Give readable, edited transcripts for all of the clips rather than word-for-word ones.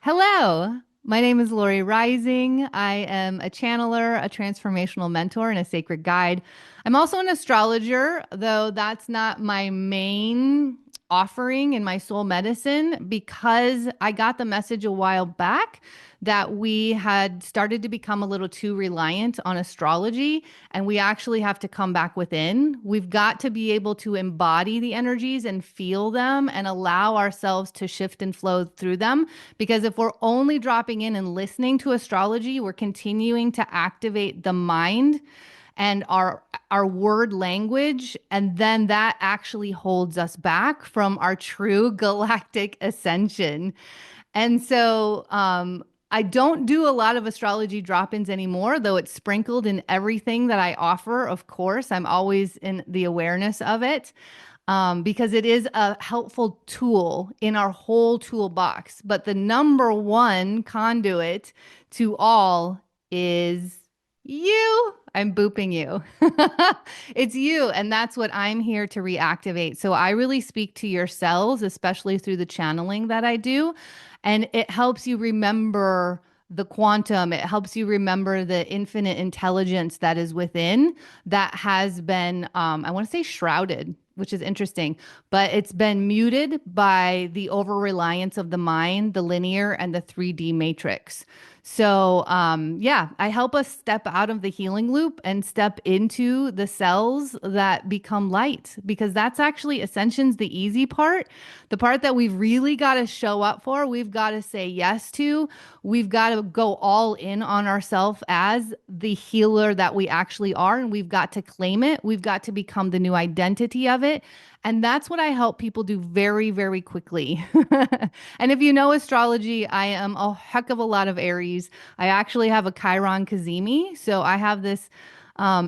Hello, my name is Lori Reising. I am a channeler, a transformational mentor, and a sacred guide. I'm also an astrologer, though that's not my main offering in my soul medicine because I got the message a while back that we had started to become a little too reliant on astrology and we actually have to come back within. We've got to be able to embody the energies and feel them and allow ourselves to shift and flow through them. Because if we're only dropping in and listening to astrology, we're continuing to activate the mind and our word language, and then that actually holds us back from our true galactic ascension. And so I don't do a lot of astrology drop-ins anymore, though it's sprinkled in everything that I offer. Of course, I'm always in the awareness of it, because it is a helpful tool in our whole toolbox. But the number one conduit to all is you. I'm booping you. It's you. And that's what I'm here to reactivate. So I really speak to your cells, especially through the channeling that I do. And it helps you remember the quantum. It helps you remember the infinite intelligence that is within that has been, I want to say shrouded, which is interesting, but it's been muted by the over reliance of the mind, the linear, and the 3D matrix. So, yeah, I help us step out of the healing loop and step into the cells that become light, because that's actually ascension's the easy part. The part that we've really got to show up for, we've got to say yes to, we've got to go all in on ourselves as the healer that we actually are, and we've got to claim it. We've got to become the new identity of it. And that's what I help people do very, very quickly. And if you know astrology, I am a heck of a lot of Aries. I actually have a Chiron Kazemi. So I have this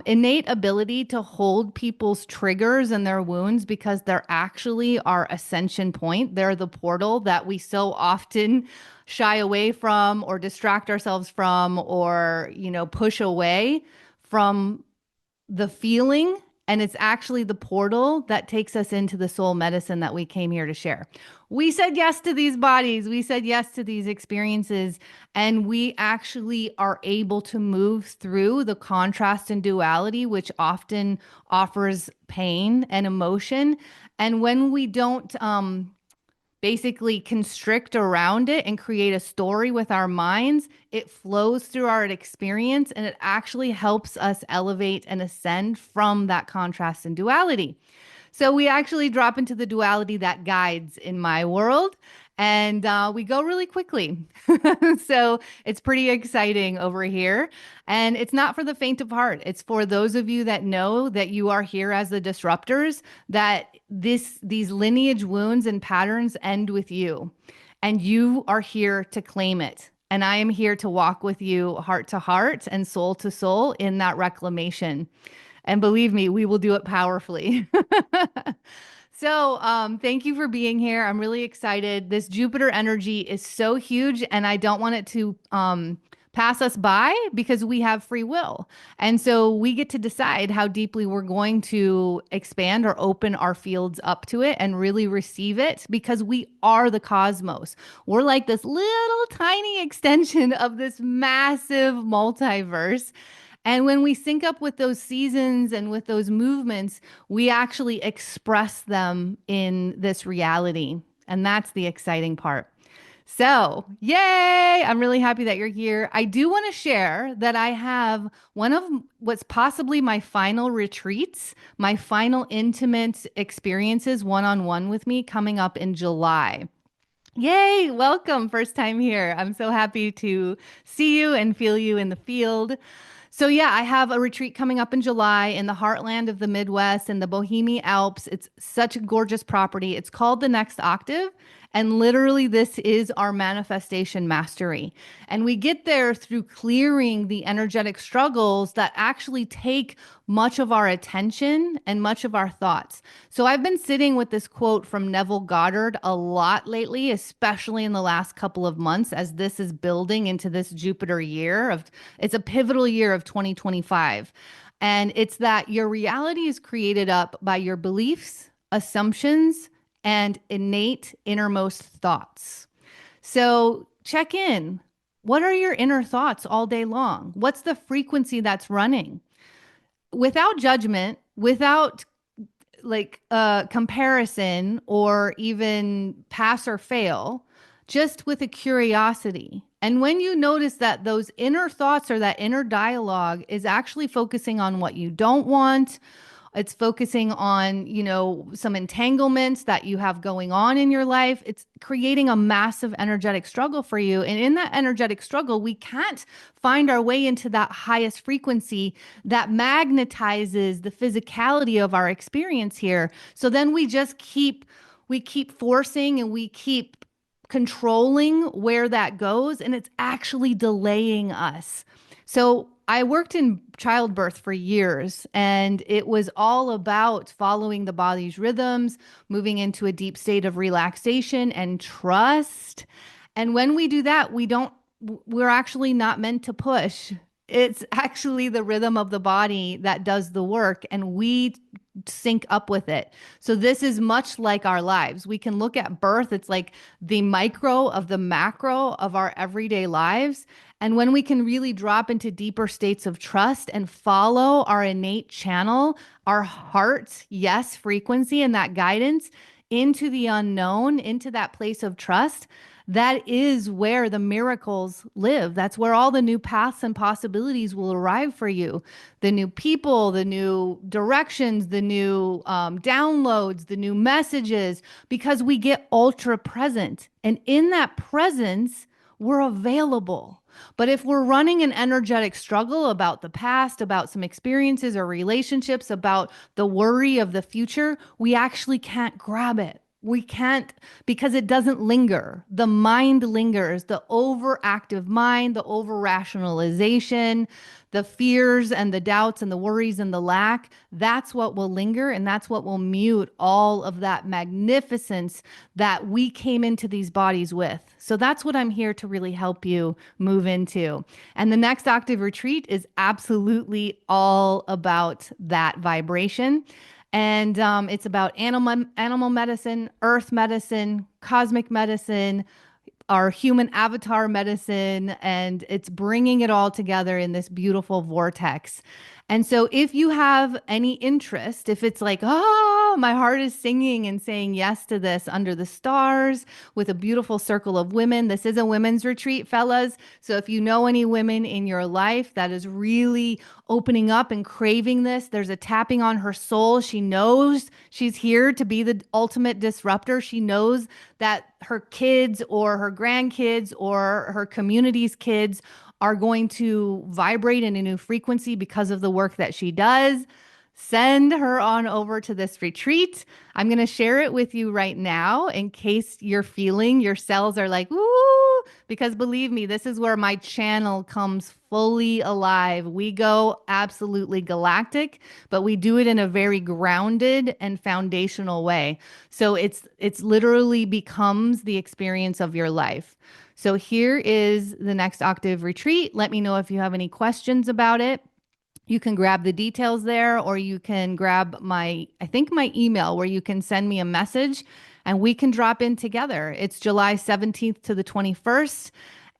innate ability to hold people's triggers and their wounds because they're actually our ascension point. They're the portal that we so often shy away from or distract ourselves from or, push away from the feeling, and it's actually the portal that takes us into the soul medicine that we came here to share. We said yes to these bodies, we said yes to these experiences, and we actually are able to move through the contrast and duality, which often offers pain and emotion. And when we don't basically constrict around it and create a story with our minds, it flows through our experience and it actually helps us elevate and ascend from that contrast and duality. So we actually drop into the duality that guides in my world. And we go really quickly. So it's pretty exciting over here. And it's not for the faint of heart. It's for those of you that know that you are here as the disruptors, that these lineage wounds and patterns end with you. And you are here to claim it. And I am here to walk with you heart to heart and soul to soul in that reclamation. And believe me, we will do it powerfully. So, thank you for being here. I'm really excited. This Jupiter energy is so huge, and I don't want it to pass us by because we have free will. And so we get to decide how deeply we're going to expand or open our fields up to it and really receive it because we are the cosmos. We're like this little tiny extension of this massive multiverse. And when we sync up with those seasons and with those movements, we actually express them in this reality. And that's the exciting part. So, yay! I'm really happy that you're here. I do want to share that I have one of what's possibly my final retreats, my final intimate experiences one-on-one with me coming up in July. Yay! Welcome, first time here. I'm so happy to see you and feel you in the field. So yeah, I have a retreat coming up in July in the heartland of the Midwest in the Bohemian Alps. It's such a gorgeous property. It's called the Next Octave. And literally, this is our manifestation mastery. And we get there through clearing the energetic struggles that actually take much of our attention and much of our thoughts. So I've been sitting with this quote from Neville Goddard a lot lately, especially in the last couple of months, as this is building into this Jupiter year of, it's a pivotal year of 2025. And it's that your reality is created up by your beliefs, assumptions, and innate innermost thoughts. So check in. What are your inner thoughts all day long? What's the frequency that's running? Without judgment, without comparison or even pass or fail, just with a curiosity. And when you notice that those inner thoughts or that inner dialogue is actually focusing on what you don't want, it's focusing on, some entanglements that you have going on in your life. It's creating a massive energetic struggle for you. And in that energetic struggle, we can't find our way into that highest frequency that magnetizes the physicality of our experience here. So then we keep forcing and we keep controlling where that goes, and it's actually delaying us. So I worked in childbirth for years, and it was all about following the body's rhythms, moving into a deep state of relaxation and trust. And when we do that, we're actually not meant to push. It's actually the rhythm of the body that does the work, and we sync up with it. So this is much like our lives. We can look at birth. It's like the micro of the macro of our everyday lives. And when we can really drop into deeper states of trust and follow our innate channel, our heart's yes frequency and that guidance into the unknown, into that place of trust, that is where the miracles live. That's where all the new paths and possibilities will arrive for you. The new people, the new directions, the new downloads, the new messages, because we get ultra present. And in that presence, we're available. But if we're running an energetic struggle about the past, about some experiences or relationships, about the worry of the future, we actually can't grab it. We can't, because it doesn't linger. The mind lingers, the overactive mind, the over rationalization, the fears and the doubts and the worries and the lack. That's what will linger, and that's what will mute all of that magnificence that we came into these bodies with. So that's what I'm here to really help you move into. And the next Octave retreat is absolutely all about that vibration. And it's about animal medicine, earth medicine, cosmic medicine, our human avatar medicine, and it's bringing it all together in this beautiful vortex. And so if you have any interest, if it's like, oh, my heart is singing and saying yes to this under the stars with a beautiful circle of women. This is a women's retreat, fellas. So if you know any women in your life that is really opening up and craving this, there's a tapping on her soul. She knows she's here to be the ultimate disruptor. She knows that her kids or her grandkids or her community's kids are going to vibrate in a new frequency because of the work that she does. Send her on over to this retreat. I'm going to share it with you right now in case you're feeling your cells are like, ooh, because believe me, this is where my channel comes fully alive. We go absolutely galactic, but we do it in a very grounded and foundational way. So it's literally becomes the experience of your life. So here is the next Octave retreat. Let me know if you have any questions about it. You can grab the details there, or you can grab my email where you can send me a message and we can drop in together. It's July 17th to the 21st.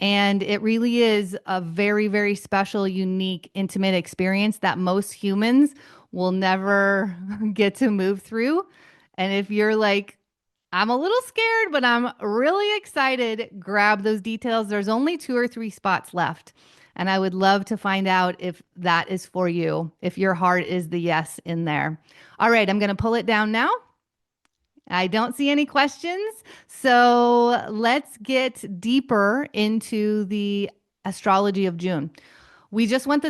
And it really is a very, very special, unique, intimate experience that most humans will never get to move through. And if you're like, I'm a little scared, but I'm really excited, grab those details. There's only 2 or 3 spots left. And I would love to find out if that is for you, if your heart is the yes in there. All right, I'm going to pull it down now. I don't see any questions. So let's get deeper into the astrology of June. We just went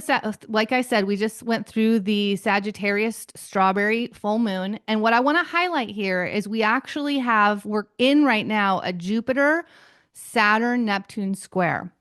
like I said, we just went through the Sagittarius strawberry full moon. And what I want to highlight here is we're in right now a Jupiter, Saturn, Neptune square.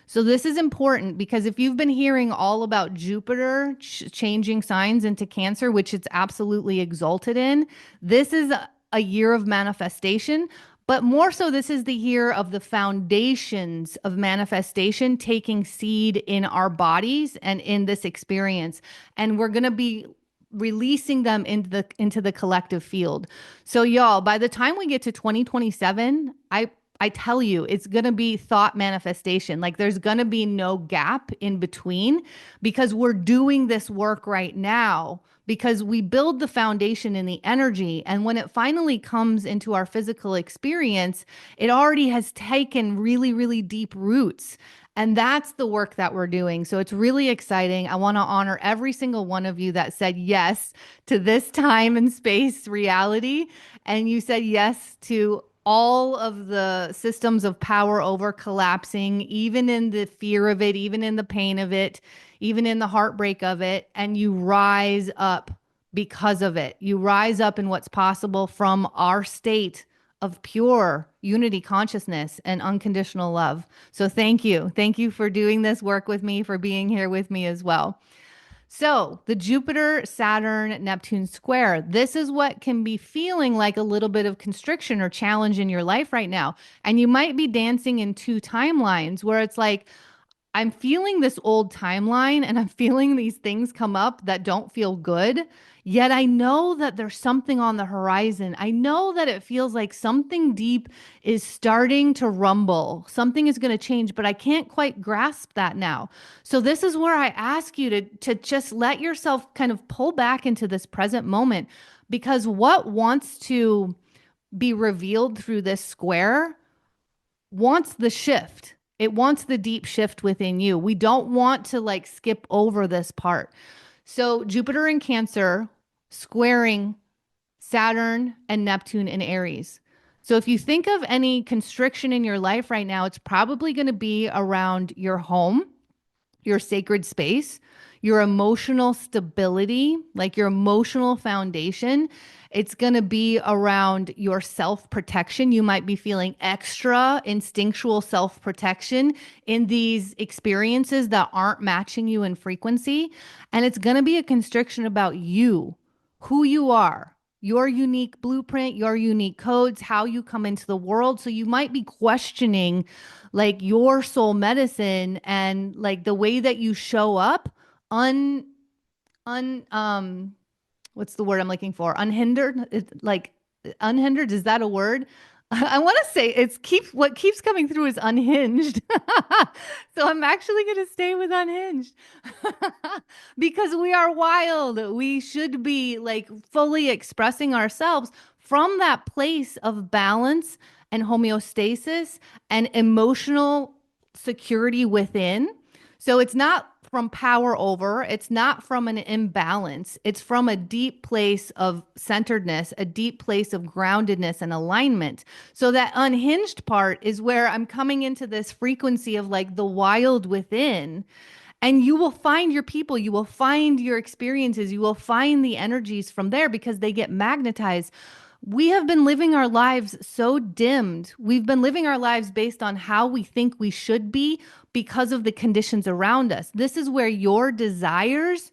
So this is important because if you've been hearing all about Jupiter changing signs into Cancer, which it's absolutely exalted in, this is a year of manifestation. But more so, this is the year of the foundations of manifestation taking seed in our bodies and in this experience. And we're going to be releasing them into the collective field. So y'all, by the time we get to 2027, I I tell you, it's going to be thought manifestation. Like there's going to be no gap in between because we're doing this work right now because we build the foundation in the energy. And when it finally comes into our physical experience, it already has taken really, really deep roots. And that's the work that we're doing. So it's really exciting. I want to honor every single one of you that said yes to this time and space reality. And you said yes to all of the systems of power over collapsing, even in the fear of it, even in the pain of it, even in the heartbreak of it. And you rise up because of it. You rise up in what's possible from our state of pure unity consciousness and unconditional love. So thank you. Thank you for doing this work with me, for being here with me as well. So, the Jupiter, Saturn, Neptune square, this is what can be feeling like a little bit of constriction or challenge in your life right now. And you might be dancing in two timelines where it's like, I'm feeling this old timeline and I'm feeling these things come up that don't feel good. Yet I know that there's something on the horizon. I know that it feels like something deep is starting to rumble. Something is going to change, but I can't quite grasp that now. So this is where I ask you to just let yourself kind of pull back into this present moment because what wants to be revealed through this square wants the shift. It wants the deep shift within you. We don't want to like skip over this part. So Jupiter in Cancer squaring Saturn and Neptune in Aries. So if you think of any constriction in your life right now, it's probably going to be around your home, your sacred space, your emotional stability, like your emotional foundation. It's going to be around your self protection. You might be feeling extra instinctual self protection in these experiences that aren't matching you in frequency. And it's going to be a constriction about you, who you are, your unique blueprint, your unique codes, how you come into the world. So you might be questioning like your soul medicine and like the way that you show up un un what's the word I'm looking for? Unhindered? Like unhindered, is that a word? I want to say what keeps coming through is unhinged. So I'm actually going to stay with unhinged because we are wild. We should be like fully expressing ourselves from that place of balance and homeostasis and emotional security within. So it's not from power over, it's not from an imbalance. It's from a deep place of centeredness, a deep place of groundedness and alignment. So that unhinged part is where I'm coming into this frequency of like the wild within. And you will find your people, you will find your experiences, you will find the energies from there because they get magnetized. We have been living our lives so dimmed. We've been living our lives based on how we think we should be because of the conditions around us. This is where your desires,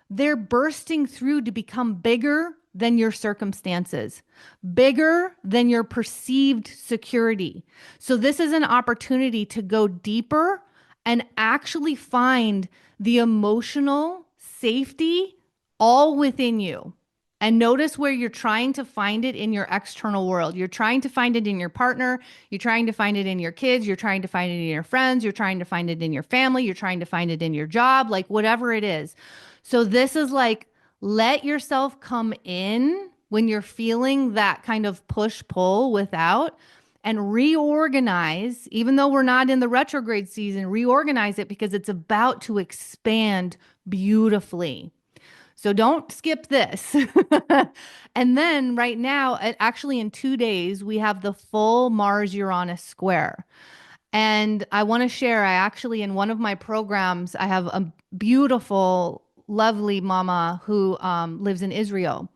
they're bursting through to become bigger than your circumstances, bigger than your perceived security. So this is an opportunity to go deeper and actually find the emotional safety all within you. And notice where you're trying to find it in your external world. You're trying to find it in your partner. You're trying to find it in your kids. You're trying to find it in your friends. You're trying to find it in your family. You're trying to find it in your job, like whatever it is. So this is like, let yourself come in when you're feeling that kind of push pull without and reorganize, even though we're not in the retrograde season, reorganize it because it's about to expand beautifully. So don't skip this. And then right now, actually in 2 days, we have the full Mars Uranus square. And I want to share, I actually, in one of my programs, I have a beautiful, lovely mama who lives in Israel.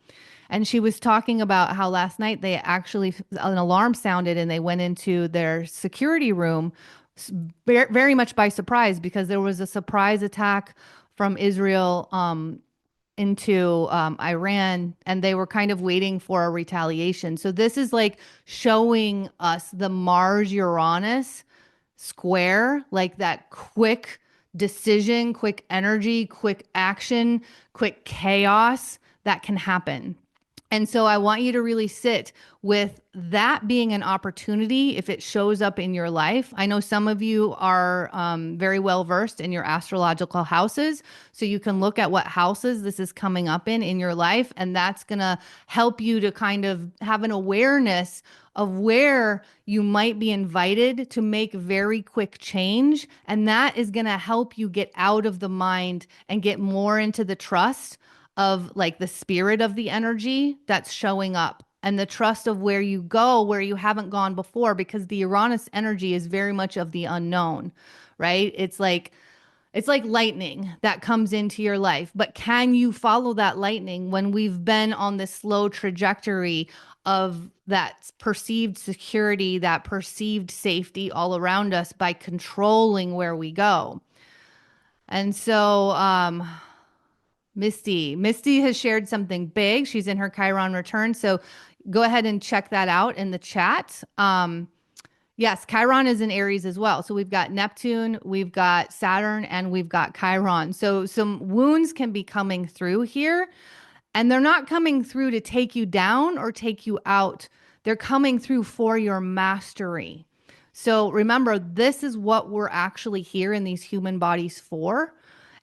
And she was talking about how last night they actually, an alarm sounded and they went into their security room very much by surprise because there was a surprise attack from Israel into Iran, and they were kind of waiting for a retaliation. So this is like showing us the Mars Uranus square, like that quick decision, quick energy, quick action, quick chaos that can happen. And so I want you to really sit with that being an opportunity if it shows up in your life. I know some of you are very well versed in your astrological houses. So you can look at what houses this is coming up in your life. And that's going to help you to kind of have an awareness of where you might be invited to make very quick change. And that is going to help you get out of the mind and get more into the trust of like the spirit of the energy that's showing up and the trust of where you go, where you haven't gone before, because the Uranus energy is very much of the unknown, right? It's like lightning that comes into your life, but can you follow that lightning when we've been on this slow trajectory of that perceived security, that perceived safety all around us by controlling where we go? And so, Misty has shared something big. She's in her Chiron return. So go ahead and check that out in the chat. Yes, Chiron is in Aries as well. So we've got Neptune, we've got Saturn, and we've got Chiron. So some wounds can be coming through here, and they're not coming through to take you down or take you out. They're coming through for your mastery. So remember, this is what we're actually here in these human bodies for.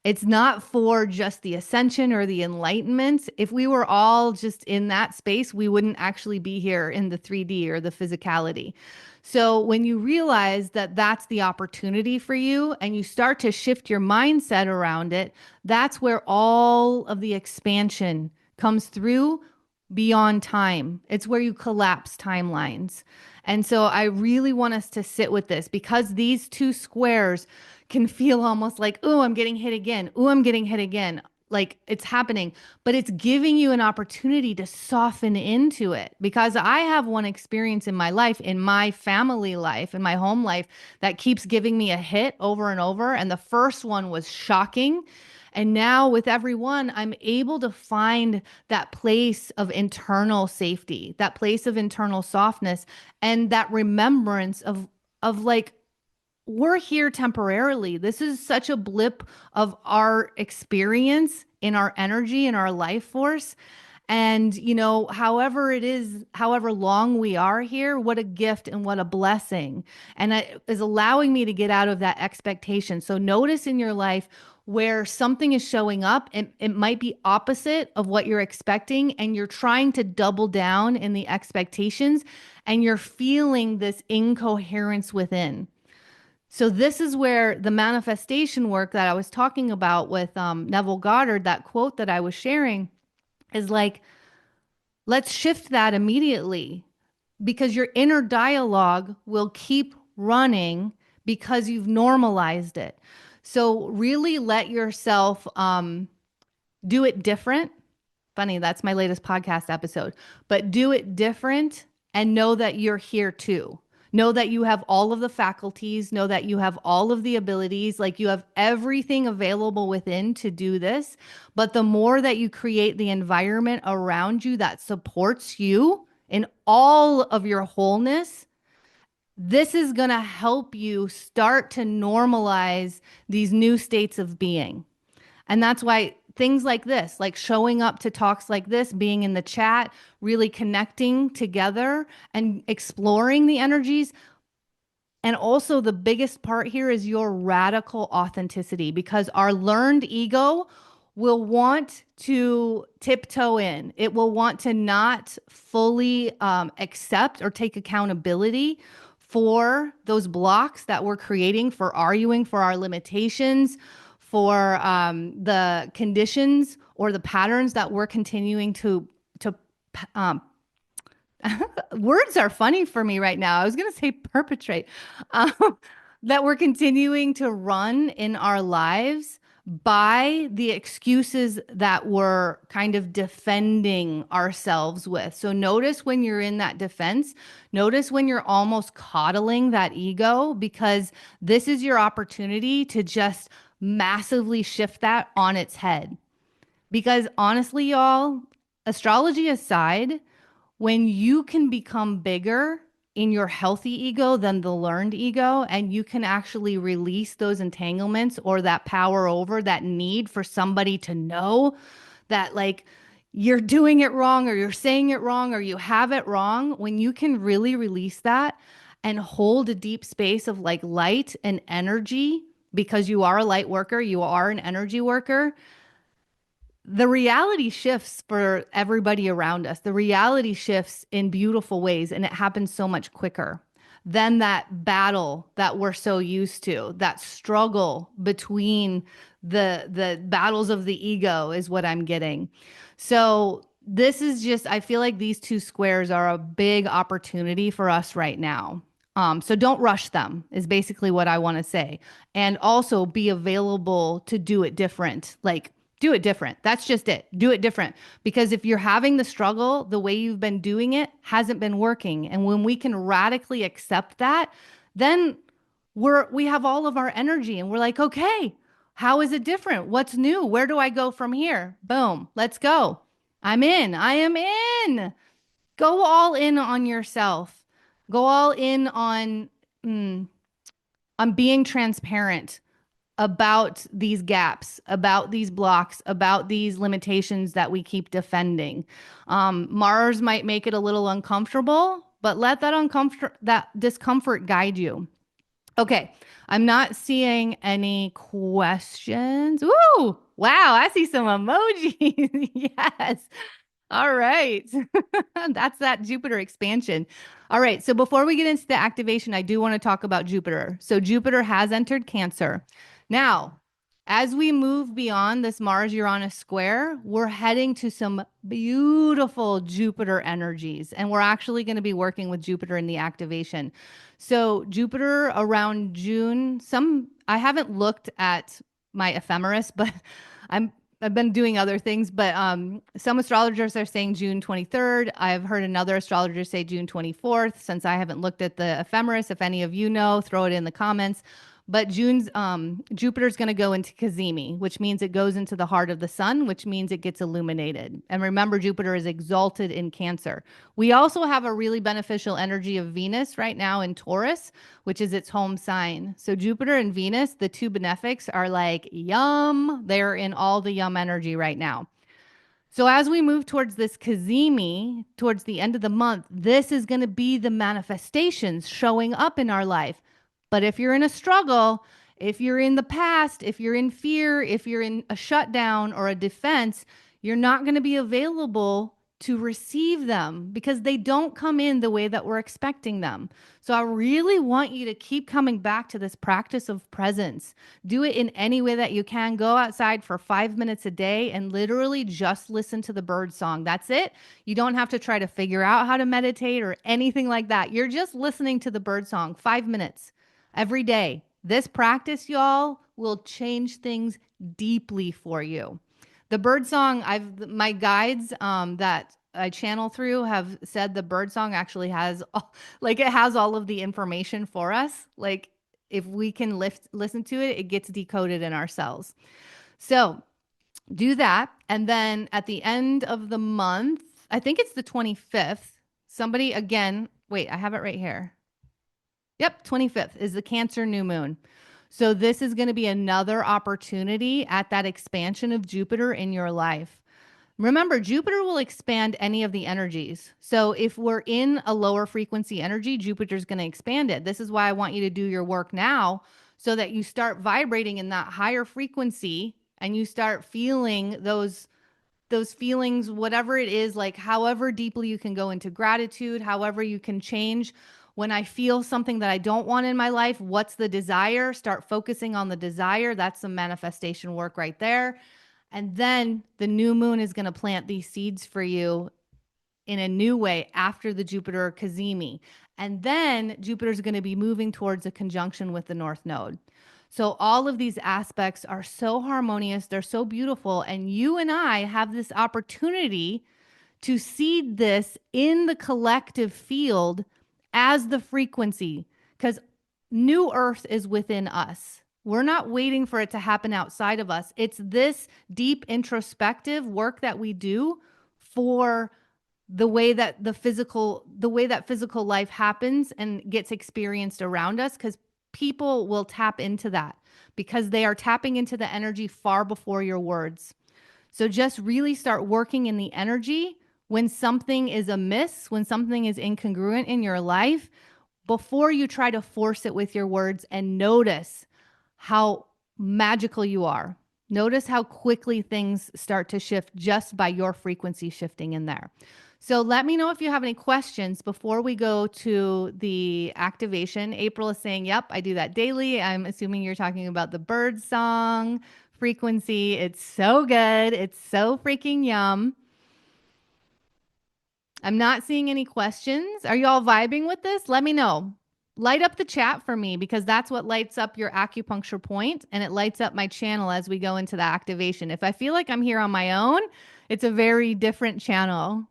It's not for just the ascension or the enlightenment. If we were all just in that space, we wouldn't actually be here in the 3D or the physicality. So when you realize that that's the opportunity for you and you start to shift your mindset around it, that's where all of the expansion comes through beyond time. It's where you collapse timelines. And so I really want us to sit with this because these two squares can feel almost like, oh, I'm getting hit again. Oh, I'm getting hit again. Like it's happening, but it's giving you an opportunity to soften into it. Because I have one experience in my life, in my family life, in my home life, that keeps giving me a hit over and over. And the first one was shocking. And now with every one, I'm able to find that place of internal safety, that place of internal softness, and that remembrance of like, we're here temporarily. This is such a blip of our experience in our energy and our life force. And, you know, however it is, however long we are here, what a gift and what a blessing. And it is allowing me to get out of that expectation. So notice in your life where something is showing up and it might be opposite of what you're expecting. And you're trying to double down in the expectations and you're feeling this incoherence within. So this is where the manifestation work that I was talking about with Neville Goddard, that quote that I was sharing, is like, let's shift that immediately because your inner dialogue will keep running because you've normalized it. So really let yourself do it different. Funny, that's my latest podcast episode. But do it different and know that you're here too. Know that you have all of the faculties, know that you have all of the abilities, like you have everything available within to do this. But the more that you create the environment around you that supports you in all of your wholeness, this is going to help you start to normalize these new states of being. And that's why things like this, like showing up to talks like this, being in the chat, really connecting together and exploring the energies. And also the biggest part here is your radical authenticity, because our learned ego will want to tiptoe in. It will want to not fully accept or take accountability for those blocks that we're creating, for arguing for our limitations, for the conditions or the patterns that we're continuing to um, words are funny for me right now. I was going to say perpetrate, um, that we're continuing to run in our lives by the excuses that we're kind of defending ourselves with. So notice when you're in that defense, notice when you're almost coddling that ego, because this is your opportunity to just massively shift that on its head. Because honestly, y'all, astrology aside, when you can become bigger in your healthy ego than the learned ego, and you can actually release those entanglements or that power over that need for somebody to know that, like, you're doing it wrong or you're saying it wrong or you have it wrong, when you can really release that and hold a deep space of like light and energy, because you are a light worker, you are an energy worker, the reality shifts for everybody around us. The reality shifts in beautiful ways, and it happens so much quicker than that battle that we're so used to. That struggle between the battles of the ego is what I'm getting. So this is just, I feel like these two squares are a big opportunity for us right now. So don't rush them is basically what I want to say. And also be available to do it different. Like, do it different. That's just it. Do it different. Because if you're having the struggle, the way you've been doing it hasn't been working. And when we can radically accept that, then we have all of our energy and we're like, okay, how is it different? What's new? Where do I go from here? Boom, let's go. I'm in. I am in. Go all in on yourself. Go all in on being transparent about these gaps, about these blocks, about these limitations that we keep defending. Mars might make it a little uncomfortable, but let that discomfort guide you. Okay, I'm not seeing any questions. Ooh, wow, I see some emojis. Yes. All right. That's that Jupiter expansion. All right. So before we get into the activation, I do want to talk about Jupiter. So Jupiter has entered Cancer. Now, as we move beyond this Mars Uranus square, we're heading to some beautiful Jupiter energies. And we're actually going to be working with Jupiter in the activation. So Jupiter around June, I haven't looked at my ephemeris, but I'm I've been doing other things, but some astrologers are saying June 23rd. I've heard another astrologer say June 24th. Since I haven't looked at the ephemeris, if any of you know, throw it in the comments. But Jupiter's going to go into Cazimi, which means it goes into the heart of the sun, which means it gets illuminated. And remember, Jupiter is exalted in Cancer. We also have a really beneficial energy of Venus right now in Taurus, which is its home sign. So Jupiter and Venus, the two benefics, are like yum. They're in all the yum energy right now. So as we move towards this Cazimi, towards the end of the month, this is going to be the manifestations showing up in our life. But if you're in a struggle, if you're in the past, if you're in fear, if you're in a shutdown or a defense, you're not going to be available to receive them because they don't come in the way that we're expecting them. So I really want you to keep coming back to this practice of presence. Do it in any way that you can. Go outside for 5 minutes a day and literally just listen to the bird song. That's it. You don't have to try to figure out how to meditate or anything like that. You're just listening to the bird song 5 minutes every day. This practice, y'all, will change things deeply for you. The bird song, my guides that I channel through have said the bird song actually has it has all of the information for us. Like if we can listen to it, it gets decoded in our cells. So do that. And then at the end of the month, I think it's the 25th, somebody again, wait, I have it right here. Yep, 25th is the Cancer new moon. So this is going to be another opportunity at that expansion of Jupiter in your life. Remember, Jupiter will expand any of the energies. So if we're in a lower frequency energy, Jupiter's going to expand it. This is why I want you to do your work now so that you start vibrating in that higher frequency and you start feeling those feelings, whatever it is, like however deeply you can go into gratitude, however you can change. When I feel something that I don't want in my life, what's the desire? Start focusing on the desire. That's some manifestation work right there. And then the new moon is going to plant these seeds for you in a new way after the Jupiter Cazimi. And then Jupiter's going to be moving towards a conjunction with the North Node. So all of these aspects are so harmonious. They're so beautiful. And you and I have this opportunity to seed this in the collective field as the frequency, because new earth is within us. We're not waiting for it to happen outside of us. It's this deep introspective work that we do for the way that physical life happens and gets experienced around us, because people will tap into that because they are tapping into the energy far before your words. So just really start working in the energy when something is amiss, when something is incongruent in your life, before you try to force it with your words, and notice how magical you are. Notice how quickly things start to shift just by your frequency shifting in there. So let me know if you have any questions before we go to the activation. April is saying, yep, I do that daily. I'm assuming you're talking about the bird song frequency. It's so good. It's so freaking yum. I'm not seeing any questions. Are you all vibing with this? Let me know. Light up the chat for me, because that's what lights up your acupuncture point, and it lights up my channel as we go into the activation. If I feel like I'm here on my own, it's a very different channel.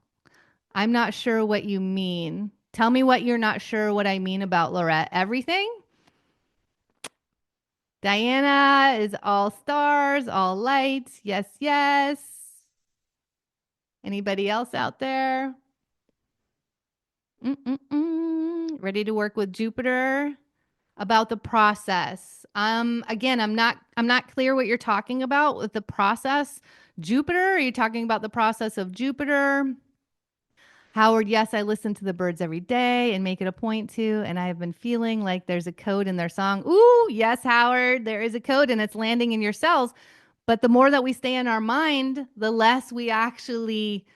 I'm not sure what you mean. Tell me what you're not sure what I mean about, Lorette. Everything? Diana is all stars, all light. Yes, yes. Anybody else out there? Ready to work with Jupiter about the process. Again, I'm not clear what you're talking about with the process. Jupiter, are you talking about the process of Jupiter? Howard, yes, I listen to the birds every day and make it a point to, and I have been feeling like there's a code in their song. Ooh, yes, Howard, there is a code and it's landing in your cells. But the more that we stay in our mind, the less we actually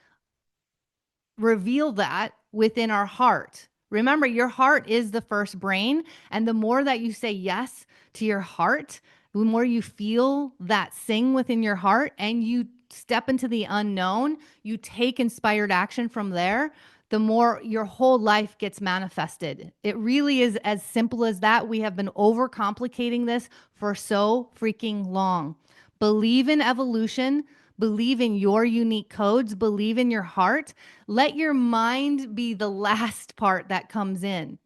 reveal that within our heart. Remember, your heart is the first brain. And the more that you say yes to your heart, the more you feel that sing within your heart and you step into the unknown, you take inspired action from there, the more your whole life gets manifested. It really is as simple as that. We have been overcomplicating this for so freaking long. Believe in evolution. Believe in your unique codes, believe in your heart. Let your mind be the last part that comes in.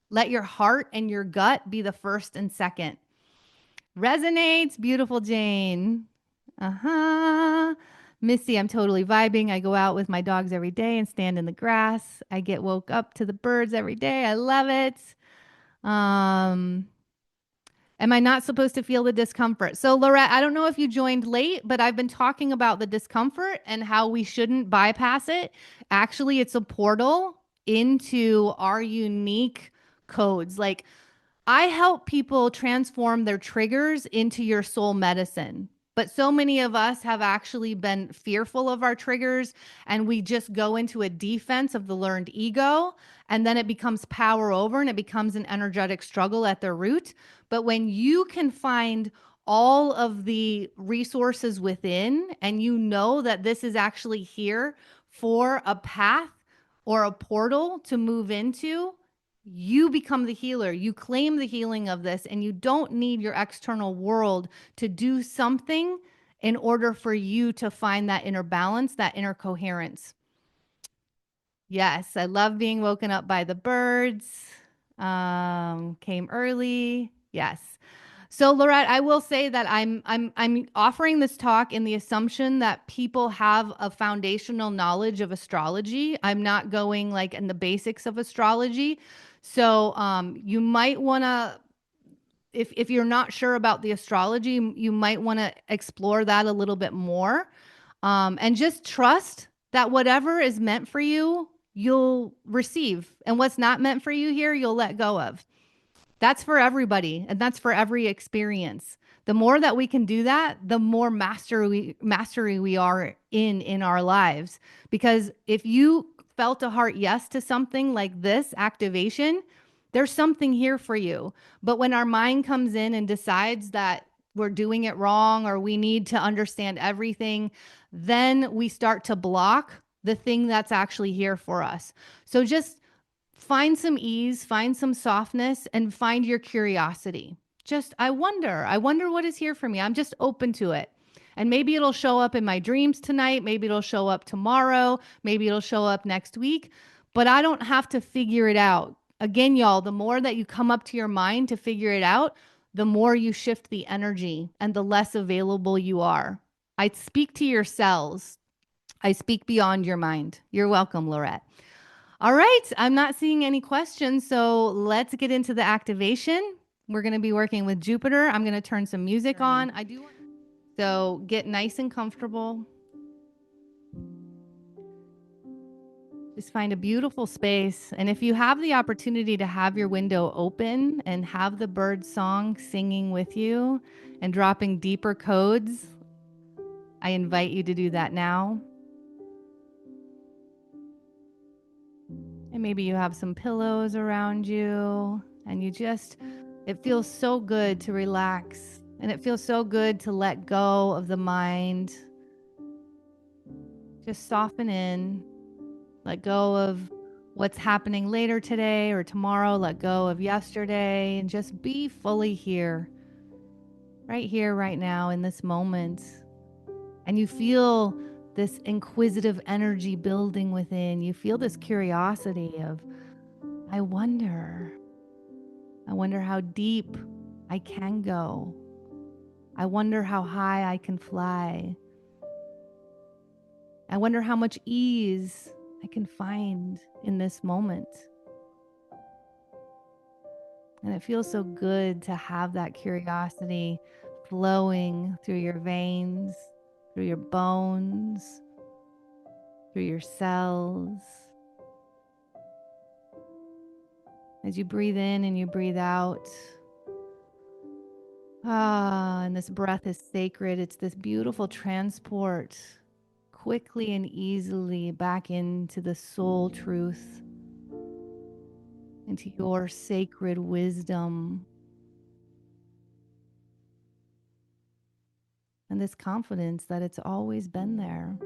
Let your heart and your gut be the first and second. Resonates, beautiful Jane. Uh-huh. Missy, I'm totally vibing. I go out with my dogs every day and stand in the grass. I get woke up to the birds every day. I love it. Um, Am I not supposed to feel the discomfort? So, Lorette, I don't know if you joined late, but I've been talking about the discomfort and how we shouldn't bypass it. Actually, it's a portal into our unique codes. Like, I help people transform their triggers into your soul medicine. But so many of us have actually been fearful of our triggers, and we just go into a defense of the learned ego, and then it becomes power over and it becomes an energetic struggle at the root. But when you can find all of the resources within, and you know that this is actually here for a path or a portal to move into, you become the healer. You claim the healing of this, and you don't need your external world to do something in order for you to find that inner balance, that inner coherence. Yes, I love being woken up by the birds. Came early. Yes. So, Lorette, I will say that I'm offering this talk in the assumption that people have a foundational knowledge of astrology. I'm not going like in the basics of astrology. So, you might want to, if you're not sure about the astrology, you might want to explore that a little bit more, and just trust that whatever is meant for you, you'll receive, and what's not meant for you here, you'll let go of. That's for everybody, and that's for every experience. The more that we can do that, the more mastery we are in our lives. Because if you felt a heart yes to something like this activation, there's something here for you. But when our mind comes in and decides that we're doing it wrong or we need to understand everything, then we start to block the thing that's actually here for us. So just find some ease, find some softness, and find your curiosity. Just, I wonder what is here for me. I'm just open to it. And maybe it'll show up in my dreams tonight. Maybe it'll show up tomorrow. Maybe it'll show up next week. But I don't have to figure it out. Again, y'all, the more that you come up to your mind to figure it out, the more you shift the energy and the less available you are. I speak to your cells. I speak beyond your mind. You're welcome, Lorette. All right, I'm not seeing any questions, so let's get into the activation. We're going to be working with Jupiter. I'm going to turn some music on. So get nice and comfortable. Just find a beautiful space. And if you have the opportunity to have your window open and have the bird song singing with you and dropping deeper codes, I invite you to do that now. And maybe you have some pillows around you and it feels so good to relax, and it feels so good to let go of the mind. Just soften in, let go of what's happening later today or tomorrow, let go of yesterday, and just be fully here, right now, in this moment. And you feel this inquisitive energy building within. You feel this curiosity of, I wonder how deep I can go. I wonder how high I can fly. I wonder how much ease I can find in this moment. And it feels so good to have that curiosity flowing through your veins, through your bones, through your cells. As you breathe in and you breathe out. And this breath is sacred. It's this beautiful transport quickly and easily back into the soul truth, into your sacred wisdom, and this confidence that it's always been there.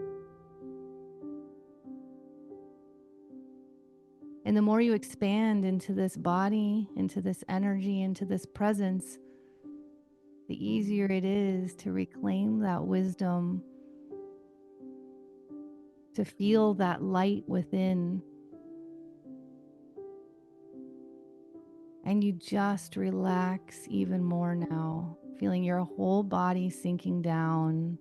And the more you expand into this body, into this energy, into this presence, the easier it is to reclaim that wisdom, to feel that light within. And you just relax even more now, feeling your whole body sinking down.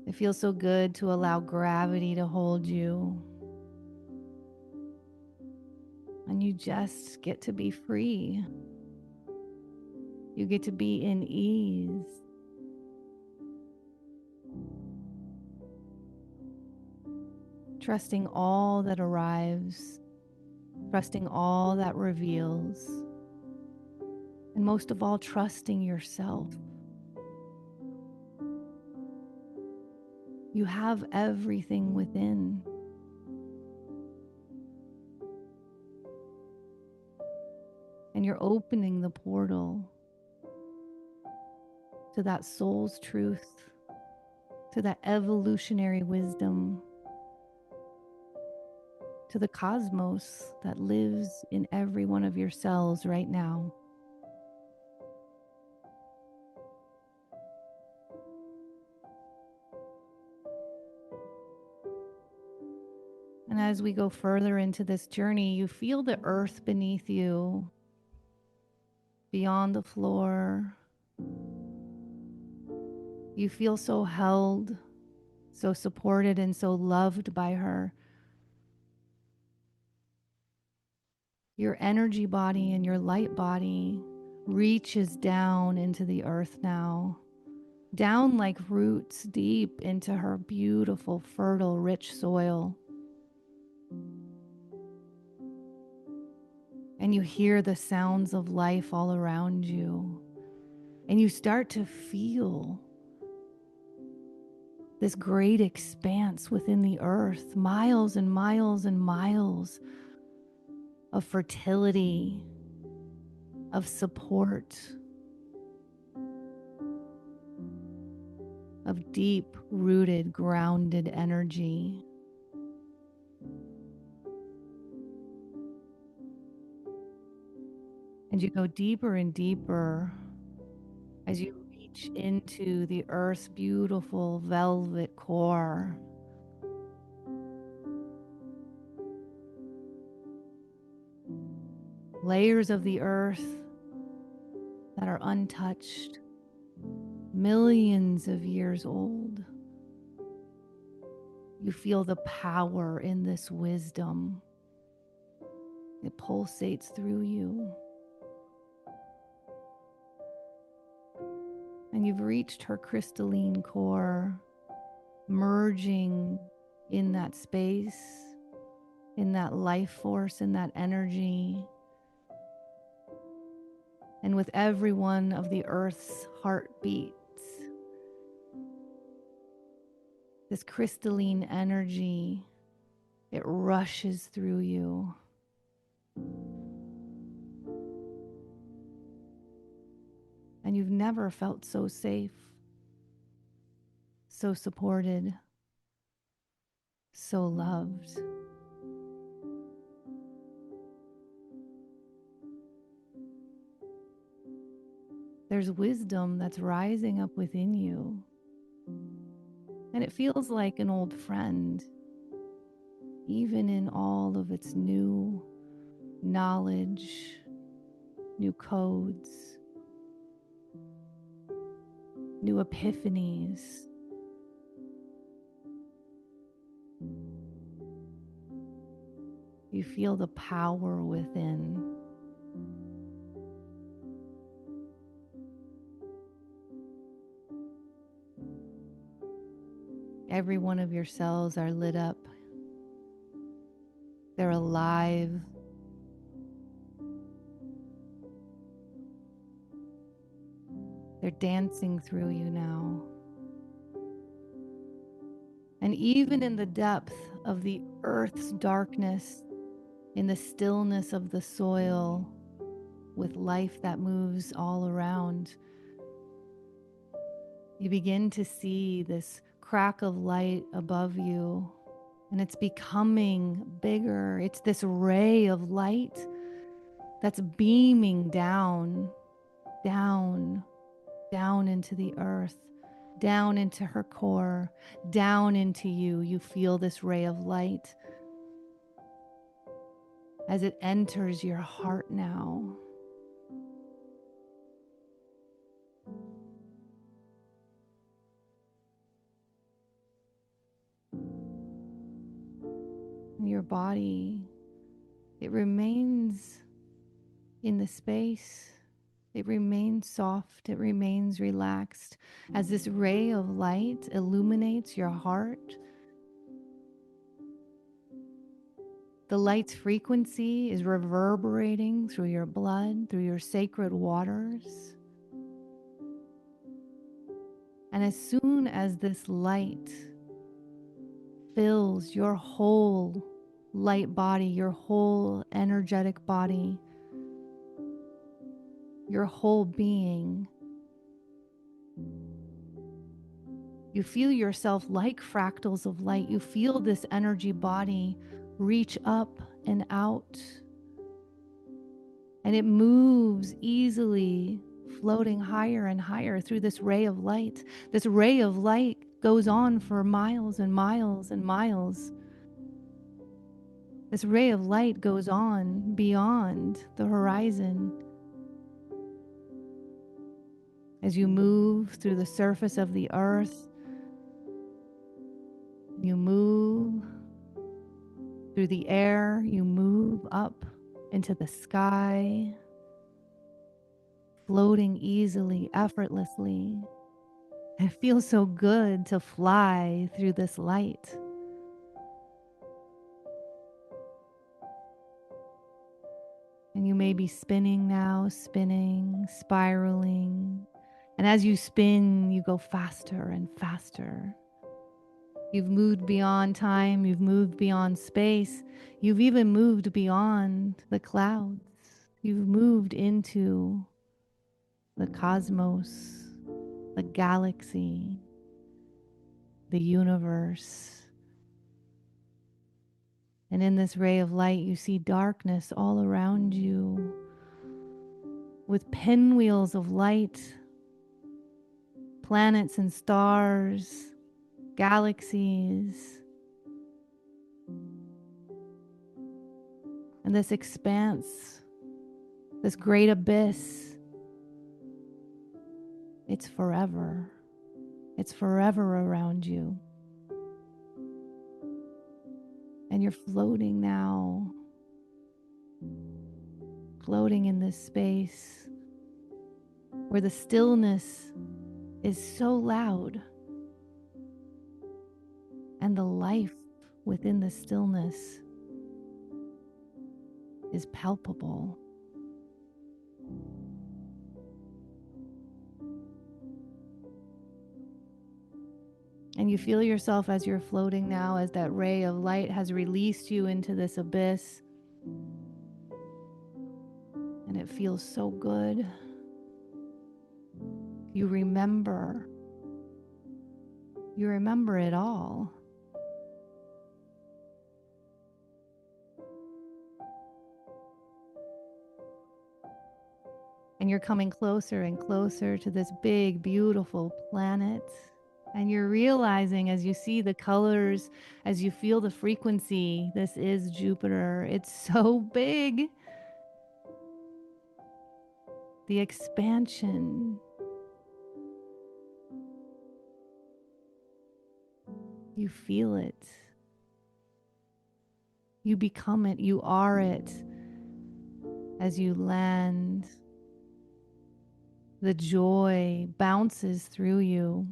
It feels so good to allow gravity to hold you. And you just get to be free. You get to be in ease. Trusting all that arrives, trusting all that reveals, and most of all, trusting yourself. You have everything within. And you're opening the portal to that soul's truth, to that evolutionary wisdom, to the cosmos that lives in every one of your cells right now. And as we go further into this journey, you feel the earth beneath you, beyond the floor. You feel so held, so supported, and so loved by her. Your energy body and your light body reaches down into the earth now, down like roots deep into her beautiful, fertile, rich soil. And you hear the sounds of life all around you. And you start to feel this great expanse within the earth, miles and miles and miles of fertility, of support, of deep-rooted, grounded energy. And you go deeper and deeper as you reach into the earth's beautiful velvet core. Layers of the earth that are untouched, millions of years old. You feel the power in this wisdom. It pulsates through you. And you've reached her crystalline core, merging in that space, in that life force, in that energy. And with every one of the earth's heartbeats, this crystalline energy, it rushes through you. And you've never felt so safe, so supported, so loved. There's wisdom that's rising up within you. And it feels like an old friend, even in all of its new knowledge, new codes, new epiphanies. You feel the power within. Every one of your cells are lit up. They're alive. They're dancing through you now. And even in the depth of the earth's darkness, in the stillness of the soil, with life that moves all around, you begin to see this crack of light above you, and it's becoming bigger. It's this ray of light that's beaming down, down, down into the earth, down into her core, down into you. You feel this ray of light as it enters your heart now. Your body, it remains in the space. It remains soft. It remains relaxed as this ray of light illuminates your heart. The light's frequency is reverberating through your blood, through your sacred waters. And as soon as this light fills your whole light body, your whole energetic body, your whole being, you feel yourself like fractals of light. You feel this energy body reach up and out, and it moves easily, floating higher and higher through this ray of light. This ray of light goes on for miles and miles and miles. This ray of light goes on beyond the horizon. As you move through the surface of the earth, you move through the air, you move up into the sky, floating easily, effortlessly. It feels so good to fly through this light. And you may be spinning now, spinning, spiraling. And as you spin, you go faster and faster. You've moved beyond time. You've moved beyond space. You've even moved beyond the clouds. You've moved into the cosmos, the galaxy, the universe. And in this ray of light, you see darkness all around you with pinwheels of light, planets and stars, galaxies. And this expanse, this great abyss, it's forever. It's forever around you. And you're floating now, floating in this space where the stillness is so loud. And the life within the stillness is palpable. And you feel yourself as you're floating now, as that ray of light has released you into this abyss. And it feels so good. You remember it all. And you're coming closer and closer to this big, beautiful planet. And you're realizing as you see the colors, as you feel the frequency, this is Jupiter. It's so big. The expansion. You feel it. You become it. You are it. As you land, the joy bounces through you.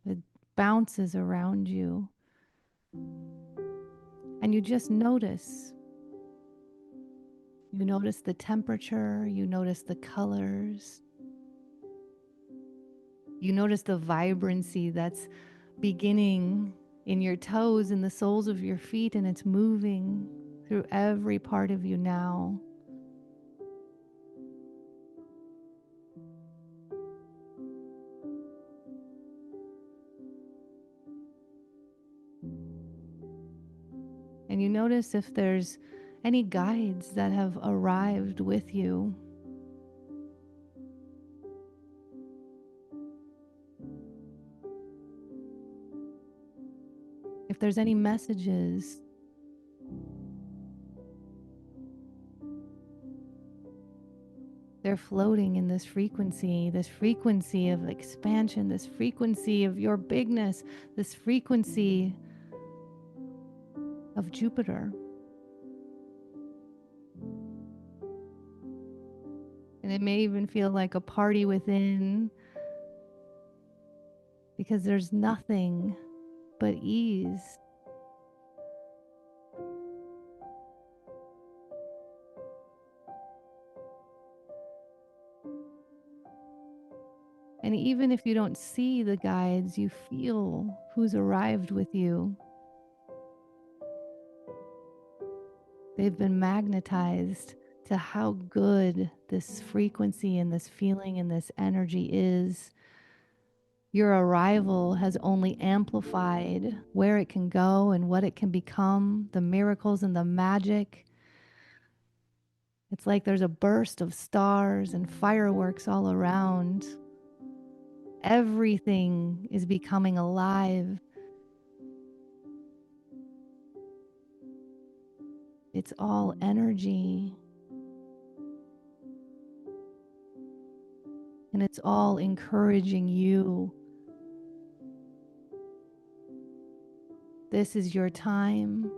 It bounces around you. And you just notice. You notice the temperature. You notice the colors. You notice the vibrancy that's beginning in your toes, in the soles of your feet, and it's moving through every part of you now. And you notice if there's any guides that have arrived with you. If there's any messages. They're floating in this frequency of expansion, this frequency of your bigness, this frequency of Jupiter. And it may even feel like a party within, because there's nothing but ease. And even if you don't see the guides, you feel who's arrived with you. They've been magnetized to how good this frequency and this feeling and this energy is. Your arrival has only amplified where it can go and what it can become, the miracles and the magic. It's like there's a burst of stars and fireworks all around. Everything is becoming alive. It's all energy. And it's all encouraging you. This is your time.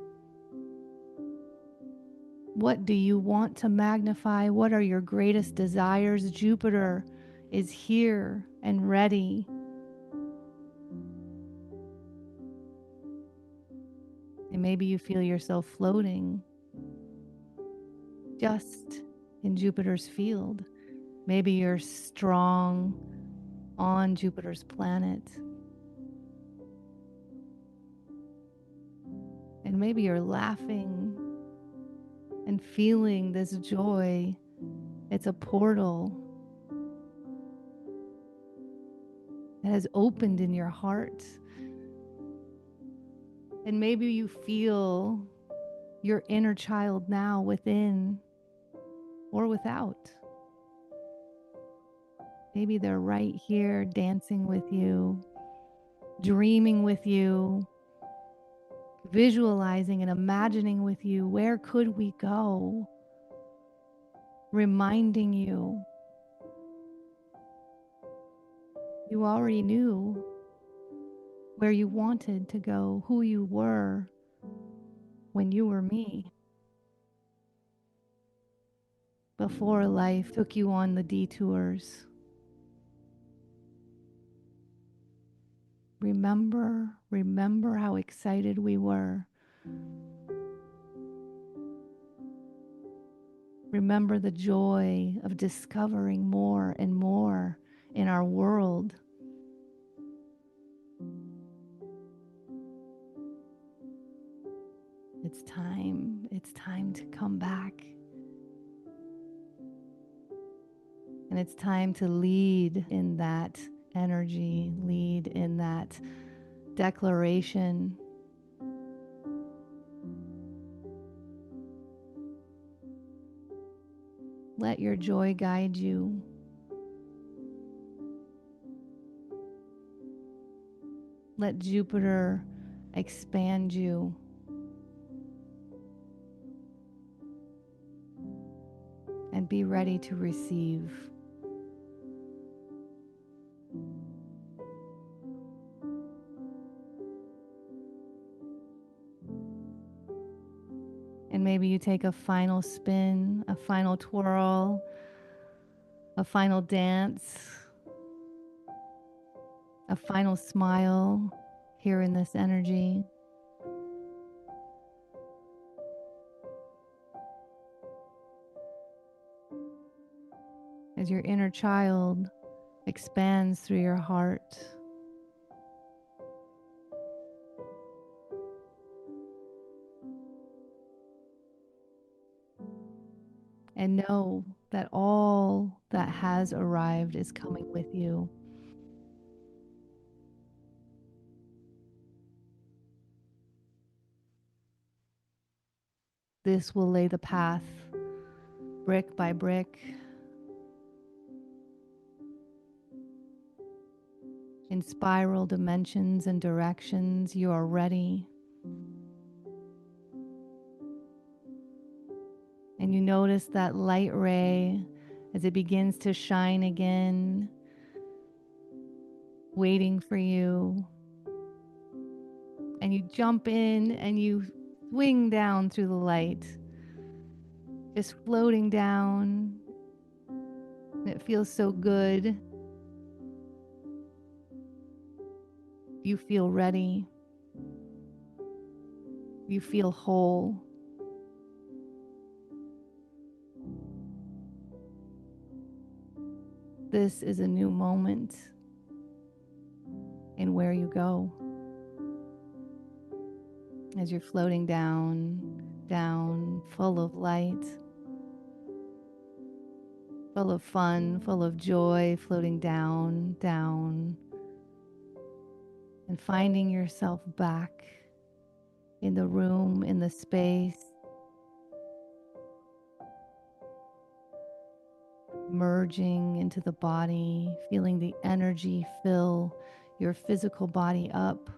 What do you want to magnify? What are your greatest desires? Jupiter is here and ready. And maybe you feel yourself floating just in Jupiter's field. Maybe you're strong on Jupiter's planet. And maybe you're laughing and feeling this joy. It's a portal that has opened in your heart. And maybe you feel your inner child now within or without. Maybe they're right here dancing with you, dreaming with you, visualizing and imagining with you, where could we go? Reminding you. You already knew where you wanted to go, who you were when you were me. Before life took you on the detours. Remember how excited we were. Remember the joy of discovering more and more in our world. It's time to come back. And it's time to lead in that energy, lead in that declaration. Let your joy guide you. Let Jupiter expand you. And be ready to receive. And maybe you take a final spin, a final twirl, a final dance, a final smile here in this energy. As your inner child expands through your heart. And know that all that has arrived is coming with you. This will lay the path brick by brick, in spiral dimensions and directions. You are ready. And you notice that light ray as it begins to shine again, waiting for you. And you jump in and you swing down through the light, just floating down. And it feels so good. You feel ready. You feel whole. This is a new moment in where you go. As you're floating down, down, full of light, full of fun, full of joy, floating down, down, and finding yourself back in the room, in the space, merging into the body, feeling the energy fill your physical body up.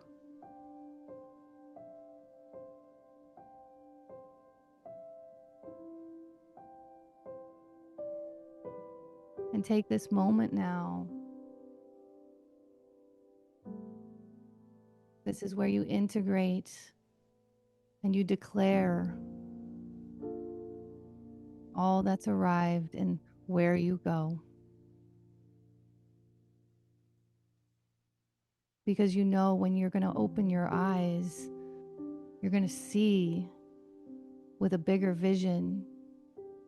And take this moment now. This is where you integrate and you declare all that's arrived and where you go. Because you know when you're going to open your eyes, you're going to see with a bigger vision.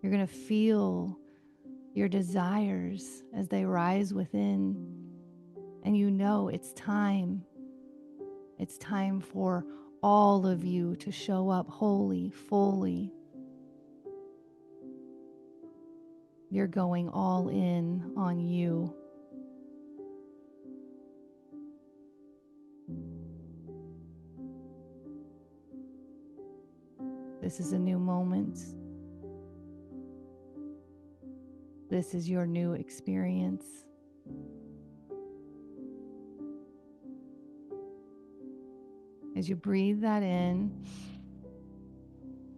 You're going to feel your desires as they rise within. And you know it's time. It's time for all of you to show up wholly, fully. You're going all in on you. This is a new moment. This is your new experience. As you breathe that in,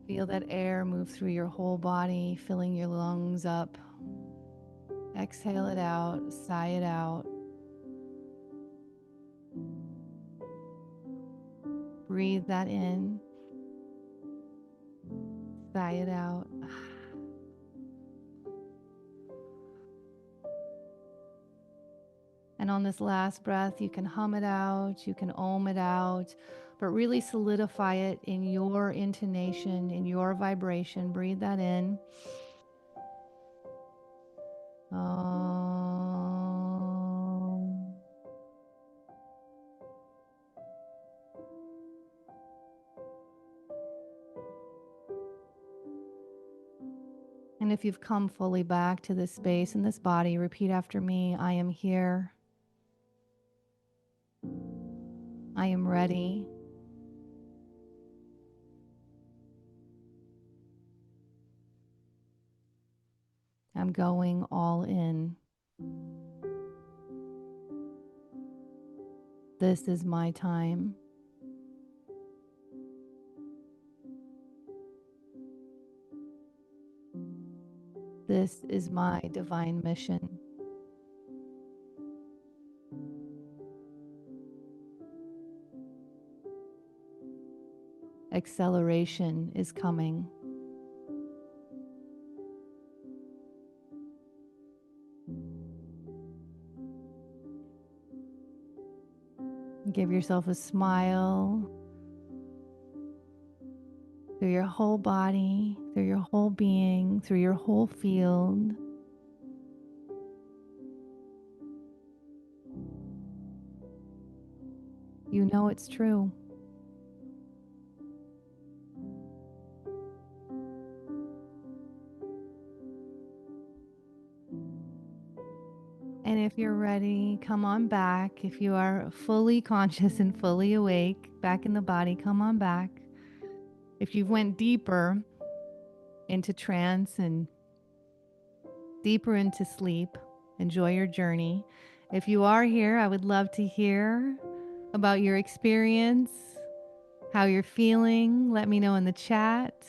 feel that air move through your whole body, filling your lungs up. Exhale it out, sigh it out. Breathe that in, sigh it out. And on this last breath, you can hum it out, you can ohm it out, but really solidify it in your intonation, in your vibration. Breathe that in. Om. And if you've come fully back to this space and this body, repeat after me. I am here. I am ready. I'm going all in. This is my time. This is my divine mission. Acceleration is coming. Give yourself a smile through your whole body, through your whole being, through your whole field. You know it's true. And if you're ready, come on back. If you are fully conscious and fully awake, back in the body, come on back. If you went deeper into trance and deeper into sleep, enjoy your journey. If you are here, I would love to hear about your experience, how you're feeling. Let me know in the chat.